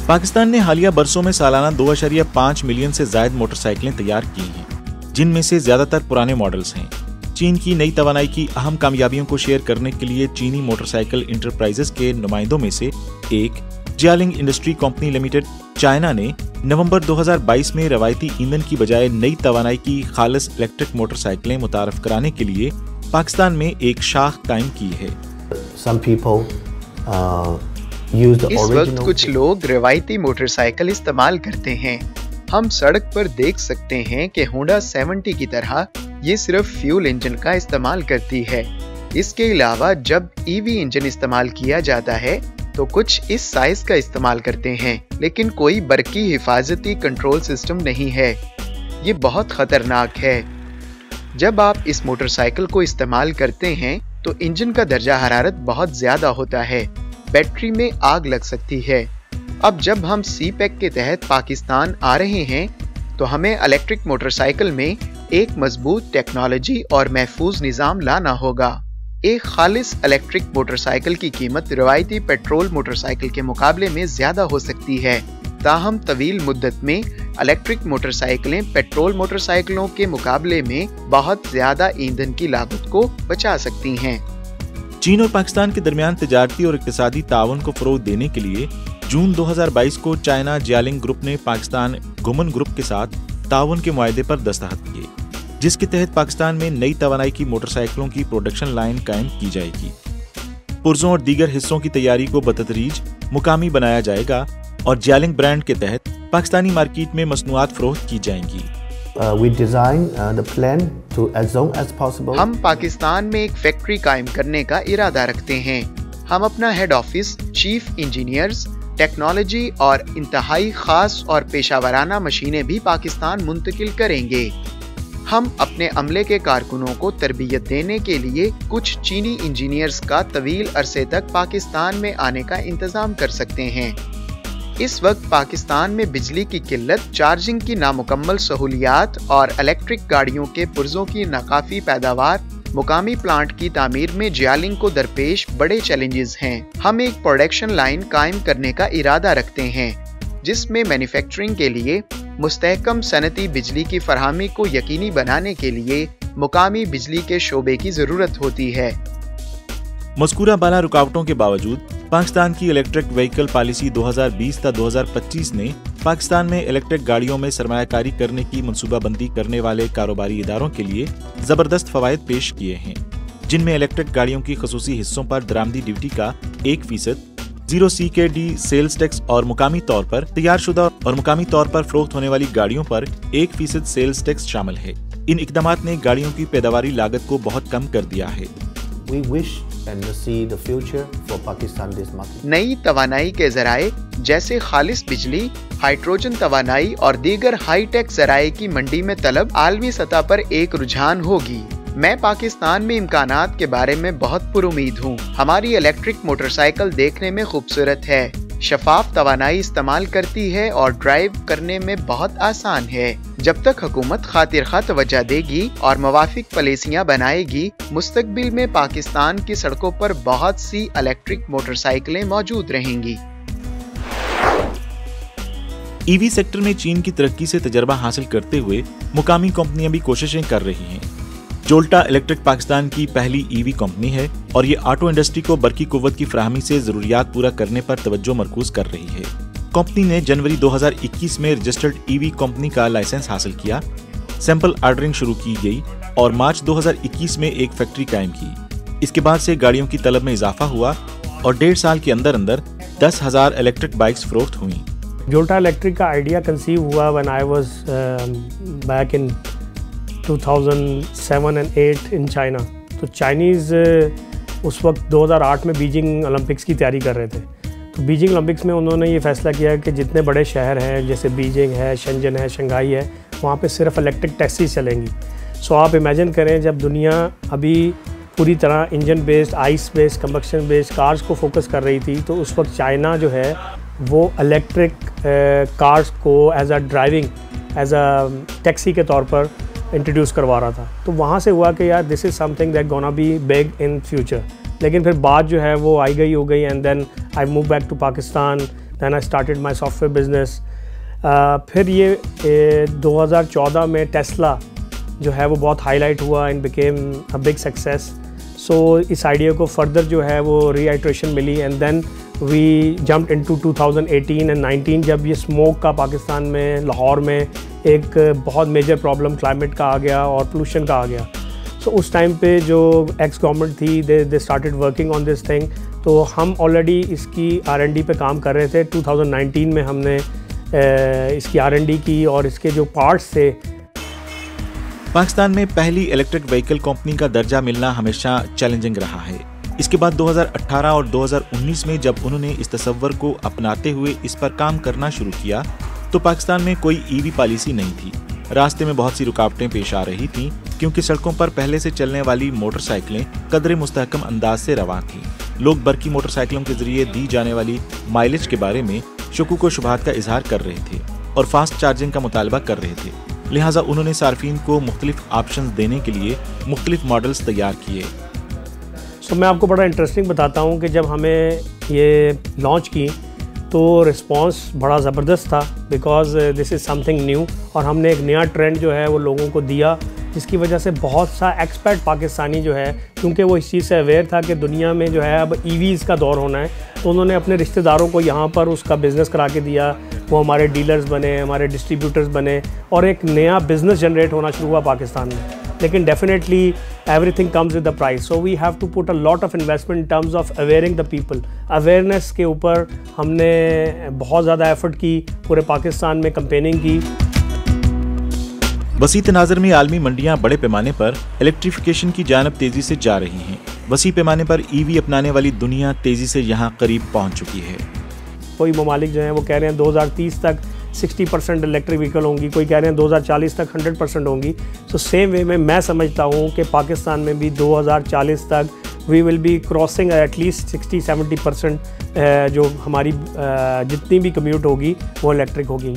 पाकिस्तान ने हालिया बरसों में सालाना 2.5 मिलियन से ज्यादा मोटरसाइकिलें तैयार की हैं, जिनमें से ज्यादातर पुराने मॉडल्स हैं। चीन की नई तवानाई की अहम कामयाबियों को शेयर करने के लिए चीनी मोटरसाइकिल इंटरप्राइजेस के नुमाइंदों में से एक जियालिंग इंडस्ट्री कंपनी लिमिटेड चाइना ने नवंबर 2022 में रवायती ईंधन की बजाय नई तवानाई की खालिस इलेक्ट्रिक मोटरसाइकिलें मुतारफ कराने के लिए पाकिस्तान में एक शाख कायम की है। इस वक्त कुछ लोग रवायती मोटरसाइकिल इस्तेमाल करते हैं। हम सड़क पर देख सकते हैं कि होंडा 70 की तरह ये सिर्फ फ्यूल इंजन का इस्तेमाल करती है। इसके अलावा जब ईवी इंजन इस्तेमाल किया जाता है तो कुछ इस साइज का इस्तेमाल करते हैं, लेकिन कोई बरकी हिफाजती कंट्रोल सिस्टम नहीं है। ये बहुत खतरनाक है। जब आप इस मोटरसाइकिल को इस्तेमाल करते हैं तो इंजन का दर्जा हरारत बहुत ज्यादा होता है, बैटरी में आग लग सकती है। अब जब हम सी पैक के तहत पाकिस्तान आ रहे हैं तो हमें इलेक्ट्रिक मोटरसाइकिल में एक मजबूत टेक्नोलॉजी और महफूज निज़ाम लाना होगा। एक खालिस इलेक्ट्रिक मोटरसाइकिल की कीमत रवायती पेट्रोल मोटरसाइकिल के मुकाबले में ज्यादा हो सकती है, ताहम तवील मुद्दत में इलेक्ट्रिक मोटरसाइकिलें पेट्रोल मोटरसाइकिलों के मुकाबले में बहुत ज्यादा ईंधन की लागत को बचा सकती हैं। चीन और पाकिस्तान के दरमियान तिजारती और इक्तिसादी ताउन को फरोग देने के लिए जून 2022 को चाइना जियालिंग ग्रुप ने पाकिस्तान गुमन ग्रुप के साथ ताउन के मुआहदे पर दस्तखत किए, जिसके तहत पाकिस्तान में नई तवानाई की मोटरसाइकिलों की प्रोडक्शन लाइन कायम की जाएगी। पुर्जों और दीगर हिस्सों की तैयारी को बतदरीज मुकामी बनाया जाएगा और जियालिंग ब्रांड के तहत पाकिस्तानी मार्केट में मसनूआत फरोख्त की जाएंगी। हम पाकिस्तान में एक फैक्ट्री कायम करने का इरादा रखते हैं। हम अपना head office, chief engineers, technology और इंतहाई खास और पेशावराना मशीनें भी पाकिस्तान मुंतकिल करेंगे। हम अपने अमले के कारकुनों को तरबियत देने के लिए कुछ चीनी इंजीनियर्स का तवील अरसे तक पाकिस्तान में आने का इंतजाम कर सकते हैं। इस वक्त पाकिस्तान में बिजली की किल्लत, चार्जिंग की नामुकम्मल सहूलियात और इलेक्ट्रिक गाड़ियों के पुर्जों की नाकाफी पैदावार मुकामी प्लांट की तामीर में जियालिंग को दरपेश बड़े चैलेंजेस हैं। हम एक प्रोडक्शन लाइन कायम करने का इरादा रखते हैं जिसमें मैन्युफैक्चरिंग के लिए मुस्तहकम सनती बिजली की फरहमी को यकीनी बनाने के लिए मुकामी बिजली के शोबे की जरूरत होती है। मज़कूरा बाला रुकावटों के बावजूद पाकिस्तान की इलेक्ट्रिक व्हीकल पॉलिसी 2020-2025 ने पाकिस्तान में इलेक्ट्रिक गाड़ियों में सरमायाकारी करने की मनसूबाबंदी करने वाले कारोबारी इदारों के लिए जबरदस्त फवायद पेश किए हैं, जिनमें इलेक्ट्रिक गाड़ियों की खसूसी हिस्सों पर दरामदी ड्यूटी का 1%, 0 CKD सेल्स टैक्स और मुकामी तौर पर तैयारशुदा और मुकामी तौर पर फरोख्त होने वाली गाड़ियों पर 1% सेल्स टैक्स शामिल है। इन इकदामात ने गाड़ियों की पैदावारी लागत को बहुत कम कर दिया है। नई तवानाई के जराए जैसे खालिस बिजली, हाइड्रोजन तवानाई और दीगर हाईटेक जराए की मंडी में तलब आलमी सतह पर एक रुझान होगी। मैं पाकिस्तान में इम्कानात के बारे में बहुत पुरुमीद हूँ। हमारी इलेक्ट्रिक मोटरसाइकिल देखने में खूबसूरत है, शफाफ तवानाई इस्तेमाल करती है और ड्राइव करने में बहुत आसान है। जब तक हुकूमत खातिर खा तवज्जो देगी और मुवाफिक पॉलिसियां बनाएगी, मुस्तकबिल में पाकिस्तान की सड़कों पर बहुत सी इलेक्ट्रिक मोटरसाइकिलें मौजूद रहेंगी। ईवी सेक्टर में चीन की तरक्की से तजर्बा हासिल करते हुए मुकामी कंपनियां भी कोशिशें कर रही हैं। जोल्टा इलेक्ट्रिक पाकिस्तान की पहली ईवी कंपनी है और ये ऑटो इंडस्ट्री को बरकी कुव्वत की फराहमी से जरूरियात पूरा करने पर तवज्जो मरकूज कर रही है। कंपनी ने जनवरी 2021 में रजिस्टर्ड ईवी कंपनी का लाइसेंस हासिल किया, सैंपल ऑर्डरिंग शुरू की गई और मार्च 2021 में एक फैक्ट्री कायम की। इसके बाद से गाड़ियों की तलब में इजाफा हुआ और 1.5 साल के अंदर अंदर 10,000 इलेक्ट्रिक बाइक्स फरोख्त हुई। जोल्टा इलेक्ट्रिक का आइडिया कंसीव हुआ when I was back in 2007 and 8 in China. तो चाइनीज़ उस वक्त 2008 में बीजिंग ओलंपिक्स की तैयारी कर रहे थे। तो बीजिंग ओलंपिक्स में उन्होंने ये फैसला किया कि जितने बड़े शहर हैं जैसे बीजिंग है, शेंजन है, शंघाई है, वहाँ पे सिर्फ इलेक्ट्रिक टैक्सीज चलेंगी। सो आप इमेजिन करें जब दुनिया अभी पूरी तरह engine based, ice based, combustion based cars को फोकस कर रही थी, तो उस वक्त चाइना जो है वो इलेक्ट्रिक कार्स को as a driving, as a taxi के तौर पर इंट्रोड्यूस करवा रहा था। तो वहाँ से हुआ कि यार this is something that gonna be big in future. लेकिन फिर बात जो है वो आई गई हो गई and then I move back to Pakistan. Then I started my software business. फिर ये 2014 में टेस्ला जो है वो बहुत हाईलाइट हुआ and became a big success. So इस आइडिया को फर्दर जो है वो रीआइट्रेशन मिली and then we jumped into 2018 and 19 जब ये स्मोक का पाकिस्तान में लाहौर में एक बहुत मेजर प्रॉब्लम क्लाइमेट का आ गया और पोल्यूशन का आ गया। सो उस टाइम पे जो एक्स गवर्नमेंट थी they started working on this thing. तो हम ऑलरेडी इसकी R&D पे काम कर रहे थे। 2019 में हमने इसकी R&D की और इसके जो पार्ट्स थे। पाकिस्तान में पहली इलेक्ट्रिक व्हीकल कंपनी का दर्जा मिलना हमेशा चैलेंजिंग रहा है। इसके बाद 2018 और 2019 में जब उन्होंने इस तस्वर को अपनाते हुए इस पर काम करना शुरू किया तो पाकिस्तान में कोई EV पॉलिसी नहीं थी। रास्ते में बहुत सी रुकावटें पेश आ रही थीं क्योंकि सड़कों पर पहले से चलने वाली मोटरसाइकिलें कदरे मुस्तहकम अंदाज से रवां थीं। लोग बरकी मोटरसाइकिलों के जरिए दी जाने वाली माइलेज के बारे में शुकूक व शुबहात का इजहार कर रहे थे और फास्ट चार्जिंग का मुतालबा कर रहे थे। लिहाजा उन्होंने सार्फिन को मुख्तलिफ ऑप्शंस देने के लिए मुख्तलिफ मॉडल्स तैयार किए। सो मैं आपको बड़ा इंटरेस्टिंग बताता हूँ कि जब हमें ये लॉन्च की तो रिस्पांस बड़ा ज़बरदस्त था because this is something new और हमने एक नया ट्रेंड जो है वो लोगों को दिया, जिसकी वजह से बहुत सा एक्सपर्ट पाकिस्तानी जो है, क्योंकि वो इस चीज़ से अवेयर था कि दुनिया में जो है अब EVs का दौर होना है, तो उन्होंने अपने रिश्तेदारों को यहाँ पर उसका बिज़नेस करा के दिया। वो हमारे डीलर्स बने, हमारे डिस्ट्रीब्यूटर्स बने और एक नया बिज़नेस जनरेट होना शुरू हुआ पाकिस्तान में। लेकिन definitely everything comes with the price, so we have to put a lot of investment in terms of awareing the people. Awareness के ऊपर हमने बहुत ज़्यादा एफर्ट की, पूरे पाकिस्तान में कैंपेनिंग की। वसी तनाज़र में आलमी मंडियां बड़े पैमाने पर इलेक्ट्रिफिकेशन की जानब तेज़ी से जा रही हैं। वसी पैमाने पर EV अपनाने वाली दुनिया तेज़ी से यहाँ करीब पहुँच चुकी है। कोई ममालिक जो हैं वो कह रहे हैं 2030 तक 60% इलेक्ट्रिक व्हीकल होंगी, कोई कह रहे हैं 2040 तक 100% होंगी। सो सेम वे में मैं समझता हूँ कि पाकिस्तान में भी 2040 तक we will be crossing at least 60-70% जो हमारी जितनी भी कम्यूट होगी वो इलेक्ट्रिक होगी।